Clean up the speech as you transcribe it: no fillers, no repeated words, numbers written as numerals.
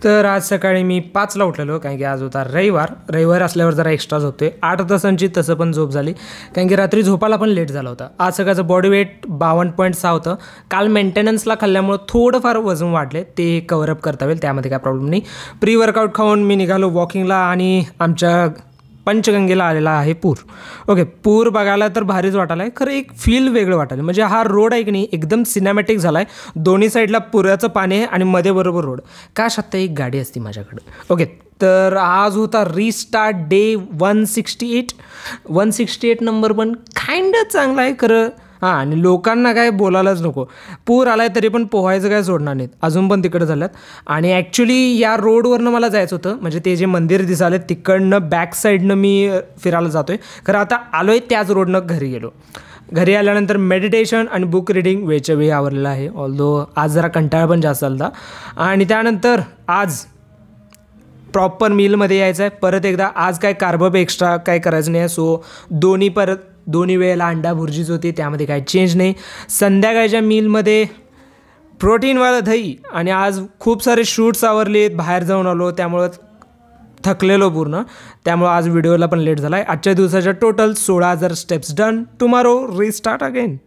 तर आज सकाळी मी 5ला उठलेलो, कारण की आज होता रविवार असल्यावर जरा एक्स्ट्रा झोपतोय. 8 तासांची तसं पण झोप झाली, कारण की रात्री झोपायला पण लेट झाला होता. आज सकाळचं बॉडी वेट 52.6 होतं. काल मेंटेनन्सला खाल्ल्यामुळं थोडंफार वजन वाढले, ते कव्हरअप करता येईल, त्यामध्ये काय प्रॉब्लेम नाही. प्री वर्कआउट खाऊन मी निघालो वॉकिंगला आणि आमच्या पंचगंगेला आलेला आहे पूर. ओके, पूर बघायला तर भारीच वाटायला आहे, खरं एक फील वेगळं वाटायला. म्हणजे हा रोड आहे की नाही एकदम सिनेमॅटिक झाला आहे. दोन्ही साईडला पुराचं पाणी आहे आणि मध्ये बरोबर रोड. काश आत्ता एक गाडी असती माझ्याकडे. ओके, तर आज होता रिस्टार्ट डे 168 नंबर, पण काइंड चांगला आहे खरं. हां, आणि लोकांना काय बोलायलाच नको. पूर आला आहे तरी पण पोहायचं काय सोडणार नाहीत, अजून पण तिकडे झाल्यात. आणि ॲक्च्युली या रोडवरनं मला जायचं होतं, म्हणजे ते जे मंदिर दिसाले तिकडनं बॅक साईडनं मी फिरायला जातो आहे. खरं आता आलो आहे त्याच रोडनं घरी गेलो. घरी आल्यानंतर मेडिटेशन आणि बुक रिडिंग वेळच्या वेळी आवरलेलं आहे. ऑल्दो आज जरा कंटाळा पण जास्त आला होता. आणि त्यानंतर आज प्रॉपर मीलमध्ये यायचं आहे. परत एकदा आज काय कार्बब एक्स्ट्रा काय करायचं नाही आहे. सो दोन्ही वेळेला अंडा भुर्जीच होती, त्यामध्ये काही चेंज नाही. संध्याकाळच्या मीलमध्ये प्रोटीनवालं दही. आणि आज खूप सारे शूट्स आवरलेत, बाहेर जाऊन आलो, त्यामुळं थकलेलो पूर्ण. त्यामुळं आज व्हिडिओला पण लेट झाला आहे. आजच्या दिवसाच्या total 16,000 steps done. Tomorrow restart again.